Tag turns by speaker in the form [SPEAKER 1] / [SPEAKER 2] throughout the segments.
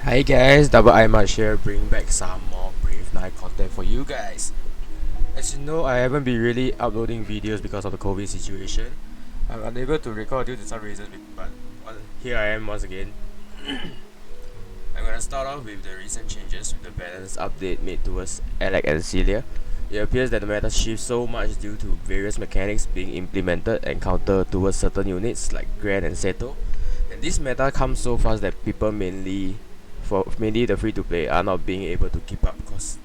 [SPEAKER 1] Hi guys, double iiMarch here, bring back some more Brave Night content for you guys. As you know, I haven't been really uploading videos because of the COVID situation. I'm unable to record due to some reasons, but here I am once again. I'm gonna start off with the recent changes with the balance update made towards Alec and Celia. It appears that the meta shifts so much due to various mechanics being implemented and countered towards certain units like Grand and Seto. And this meta comes so fast that people mainly the free to play are not being able to keep up, because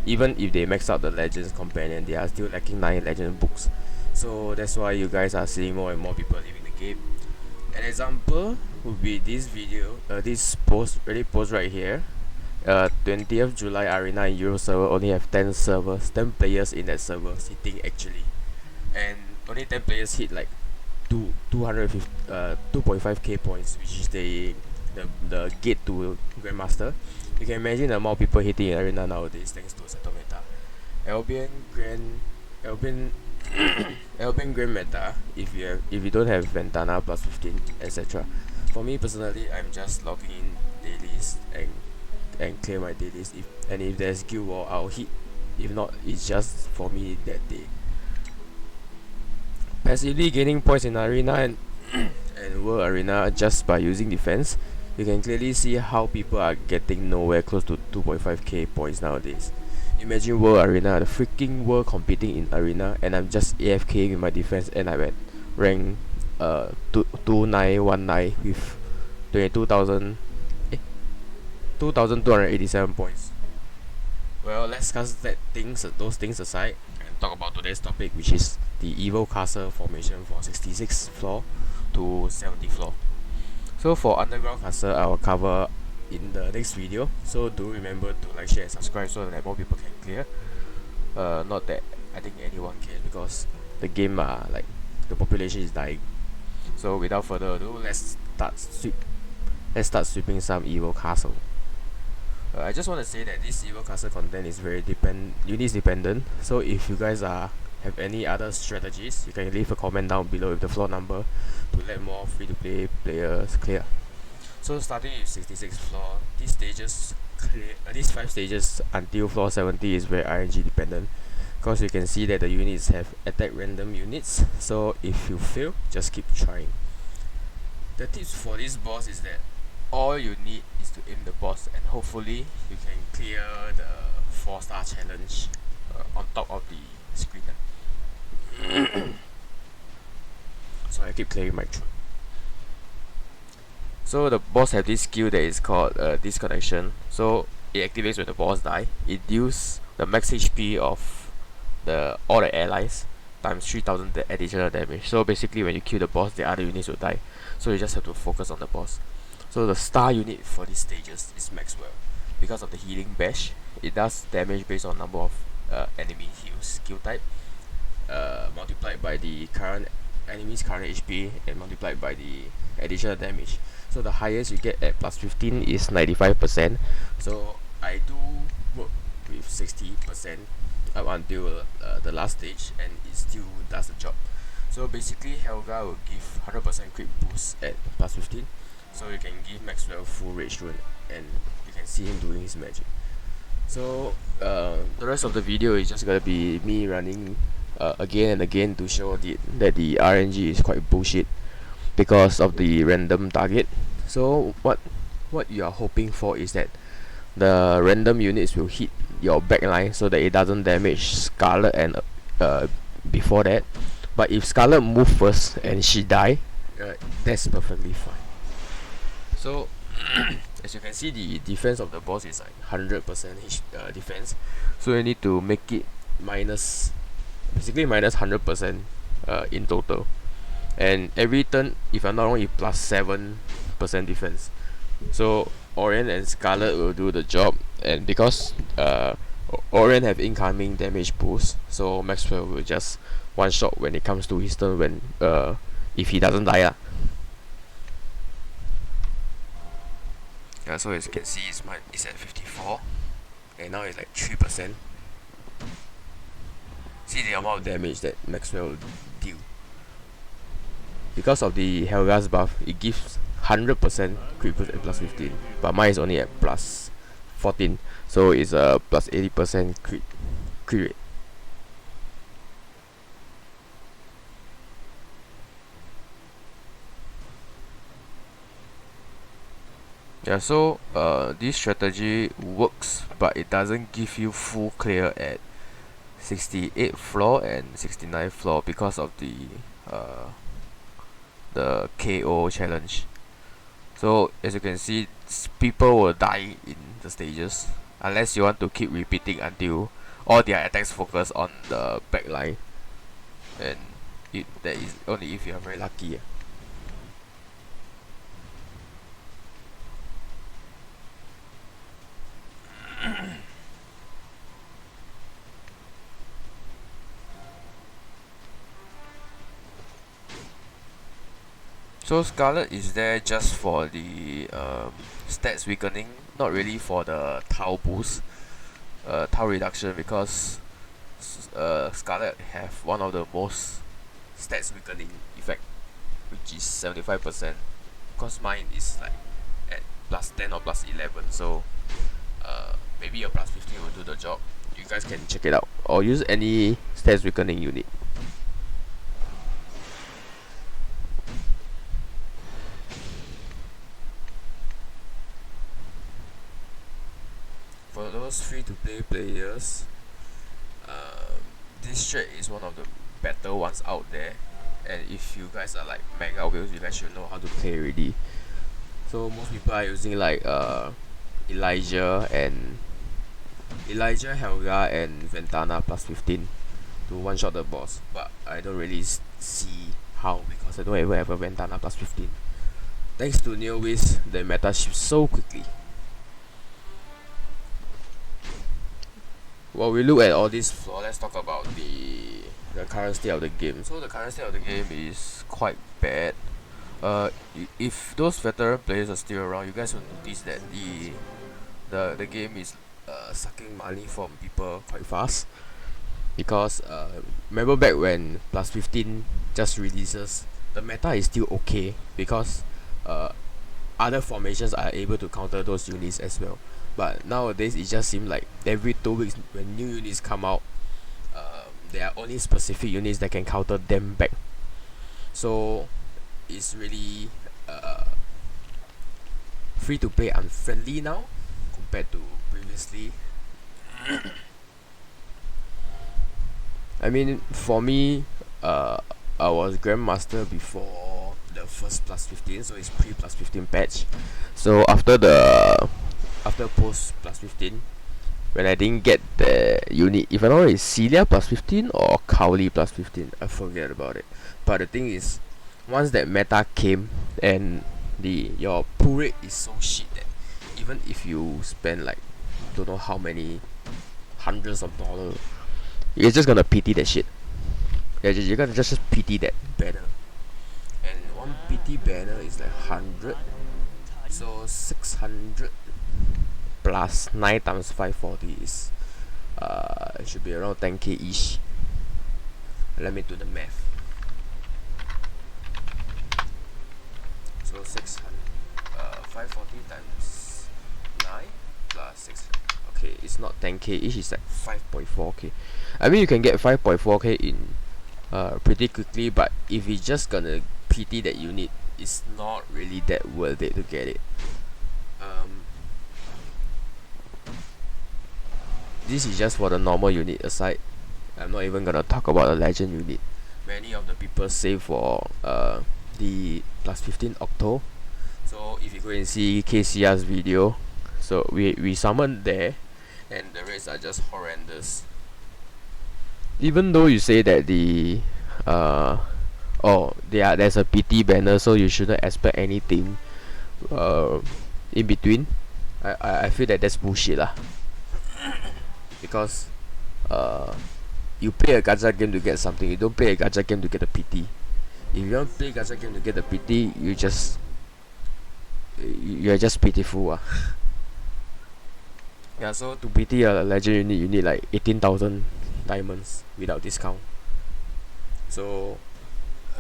[SPEAKER 1] even if they max out the Legends companion, they are still lacking 9 legend books. So that's why you guys are seeing more and more people leaving the game. An example would be this video, this post right here. 20th July Arena in Euro server only have 10 players in that server sitting actually, and only 10 players hit like 2.5k points, which is the gate to Grandmaster. You can imagine the amount of people hitting in Arena nowadays thanks to Seto meta. Albion Grand Albion Albion Grand meta, if you don't have Ventana plus 15 etc. For me personally, I'm just logging in dailies and clear my dailies, if there's guild war I'll hit, if not it's just for me that day. Passively gaining points in Arena and World Arena just by using defense, you can clearly see how people are getting nowhere close to 2.5k points nowadays. Imagine World Arena, the freaking world competing in Arena, and I'm just AFK with my defense and I'm at rank 2919 with 22,000 2,287 points. Well, let's cast those things aside and talk about today's topic, which is the Evil Castle formation for 66th floor to 70th floor. So for Underground Castle, I will cover in the next video. So do remember to like, share, and subscribe so that more people can clear. Not that I think anyone can, because the game like the population is dying. So without further ado, let's start sweeping some Evil Castle. I just want to say that this Evil Castle content is very units dependent. So if you guys have any other strategies, you can leave a comment down below with the floor number to let more free to play players clear. So starting with 66th floor, these 5 stages until floor 70 is very RNG dependent, because you can see that the units have attack random units. So if you fail, just keep trying. The tips for this boss is that all you need is to aim the boss, and hopefully you can clear the 4-star challenge on top of the screen. So I keep clearing my throat. So the boss have this skill that is called disconnection. So it activates when the boss die. It deals the max HP of all the allies times 3000 additional damage. So basically when you kill the boss, the other units will die. So you just have to focus on the boss. So the star unit for these stages is Maxwell. Because of the healing bash, it does damage based on number of enemy heals skill type, multiplied by the enemy's current HP and multiplied by the additional damage. So the highest you get at plus 15 is 95%. So I do work with 60% up until the last stage, and it still does the job. So basically Helga will give 100% crit boost at plus 15. So you can give Maxwell full rage rune and you can see him doing his magic. So the rest of the video is just gonna be me running again and again to show that the RNG is quite bullshit because of the random target. So what you are hoping for is that the random units will hit your backline so that it doesn't damage Scarlet and before that. But if Scarlet move first and she die, that's perfectly fine. So as you can see, the defense of the boss is like 100% defense. So you need to make it basically minus 100% in total. And every turn, if I'm not wrong, it plus 7% defense. So Orion and Scarlet will do the job, and because Orion have incoming damage boost, so Maxwell will just one shot when it comes to his turn, when if he doesn't die. So as you can see, it's at 54 and now it's like 3%. See the amount of damage that Maxwell will deal. Because of the Helga's buff, it gives 100% crit boost at plus 15, but mine is only at plus 14, so it's a plus 80% crit rate. Yeah, so this strategy works, but it doesn't give you full clear at 68th floor and 69th floor because of uh, the KO challenge. So as you can see, people will die in the stages unless you want to keep repeating until all their attacks focus on the back line, and that is only if you are very lucky. So Scarlet is there just for the stats weakening, not really for the tau boost, tau reduction, because Scarlet have one of the most stats weakening effect, which is 75%. Cause mine is like at plus 10 or plus 11, so maybe a plus 15 will do the job. You guys can check it out or use any stats weakening unit. For those free-to-play players, this strat is one of the better ones out there, and if you guys are like mega whales, you guys should know how to play already. So most people are using like Elijah, Helga, and Ventana plus 15 to one shot the boss, but I don't really see how, because I don't ever have a Ventana plus 15. Thanks to Neo Wiz, the meta shifts so quickly. While we look at all this flaw, let's talk about the current state of the game. So the current state of the game is quite bad. If those veteran players are still around, you guys will notice that the game is sucking money from people quite fast. Because remember back when plus 15 just releases, the meta is still okay because other formations are able to counter those units as well. But nowadays it just seems like every 2 weeks when new units come out, there are only specific units that can counter them back. So it's really free to play unfriendly now compared to previously. I mean, for me, I was Grandmaster before the first plus 15, so it's pre plus 15 patch. So after post plus 15, when I didn't get the unit, if I don't know, it's Celia plus 15 or Cowley plus 15, I forget about it. But the thing is, once that meta came and your pull rate is so shit that even if you spend like don't know how many hundreds of dollars, you're just gonna pity that shit. You're gonna just pity that banner, and one pity banner is like 100, so 600 plus 9 times 540 is it should be around 10k ish. Let me do the math. So 540 times 9 plus 600. Okay, it's not 10k ish, it's like 5.4k. I mean, you can get 5.4k in pretty quickly, but if you're just gonna PT that unit, it's not really that worth it to get it. This is just for the normal unit aside. I'm not even gonna talk about the legend unit. Many of the people save for the plus 15 Octo. So if you go and see KCR's video, so we summoned there, and the rates are just horrendous. Even though you say that there's a PT banner, so you shouldn't expect anything in between. I feel that that's bullshit lah. Because you play a gacha game to get something, you don't play a gacha game to get a PT. If you don't play gacha game to get a PT, you're just pitiful. Yeah, so to PT a legend unit, you need like 18,000 diamonds without discount. So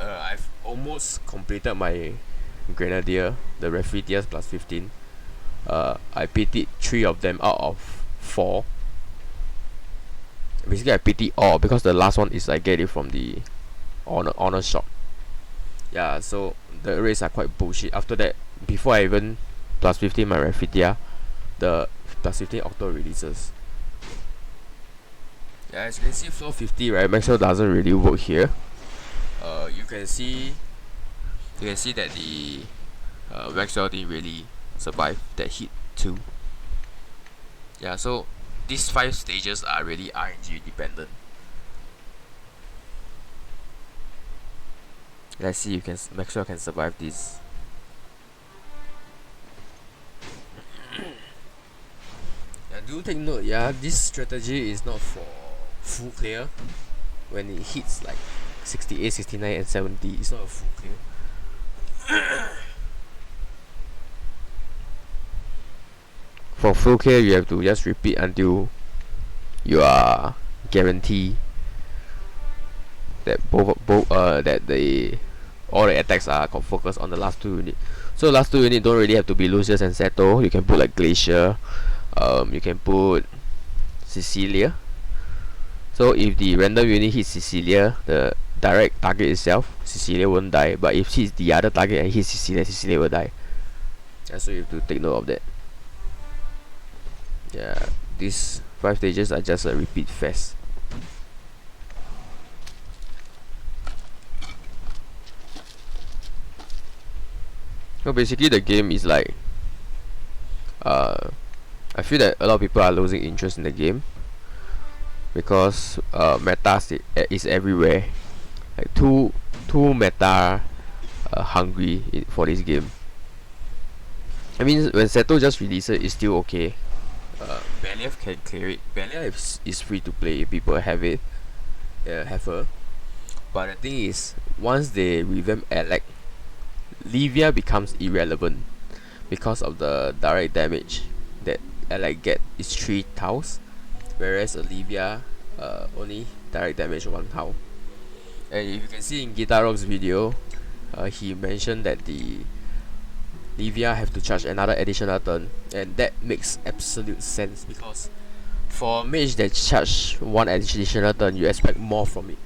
[SPEAKER 1] I've almost completed my Grenadier, the Refugees plus 15. I pitied 3 of them out of 4. Basically I pity all because the last one is I get it from the honor shop. Yeah, so the rates are quite bullshit. After that, before I even plus 15 my Refugia, the plus 15 auto releases. Yeah, as you can see, floor 50, right, Maxwell doesn't really work here. You can see that the Maxwell didn't really survive that hit too. Yeah, so these 5 stages are really RNG dependent. Let's see if Maxwell can survive this. Yeah, do take note, yeah, this strategy is not for full clear. When it hits like 68, 69 and 70, it's not a full clear. For full clear, you have to just repeat until you are guaranteed that all the attacks are focused on the last 2 units. So last 2 units don't really have to be Lucius and Seto. You can put like Glacier, you can put Cecilia. So if the random unit hits Cecilia, the direct target itself, Cecilia won't die. But if hits the other target and hits Cecilia, Cecilia will die. Yeah, so you have to take note of that. Yeah, these 5 stages are just a repeat fest. So basically the game is like I feel that a lot of people are losing interest in the game because meta is everywhere. Like too meta hungry for this game. I mean, when Seto just released it, it's still okay. Believ can clear it. Believ is free to play. People have it, have her. But the thing is, once they revamp Alec, Livia becomes irrelevant because of the direct damage that Alec get is 3 tiles, whereas Olivia only direct damage 1 tile. And if you can see in Guitar Rock's video, he mentioned that the Livia have to charge another additional turn, and that makes absolute sense because for a mage that charge 1 additional turn, you expect more from it.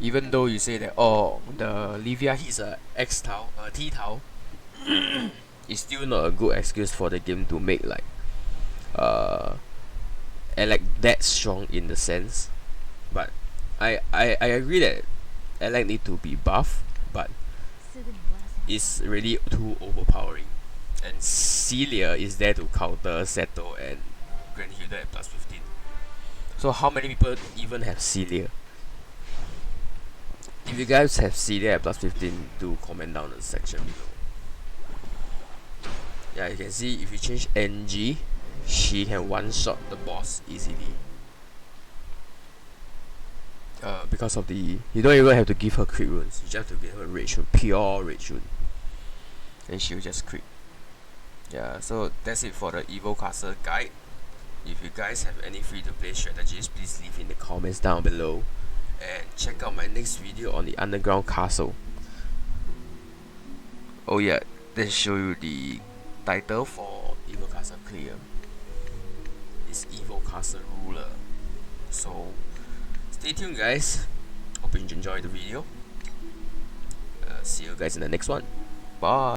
[SPEAKER 1] Even though you say that the Livia hits a X tile, a T tile, it's still not a good excuse for the game to make like Alec that strong in the sense. But I agree that Alec need to be buffed, but it's really too overpowering. And Celia is there to counter Seto and Grand Hilda at plus 15. So how many people even have Celia? If you guys have Celia at plus 15, do comment down in the section below. Yeah, you can see if you change NG, she can one-shot the boss easily. Because of the, you don't even have to give her crit runes, you just have to give her rage rune, pure rage rune, and she'll just crit. Yeah, so that's it for the Evo Castle guide. If you guys have any free to play strategies, please leave in the comments down below, and check out my next video on the underground castle. Oh yeah, let's show you the title for Evo Castle clear. It's Evo Castle Ruler. So stay tuned guys, hope you enjoyed the video. See you guys in the next one. Bye.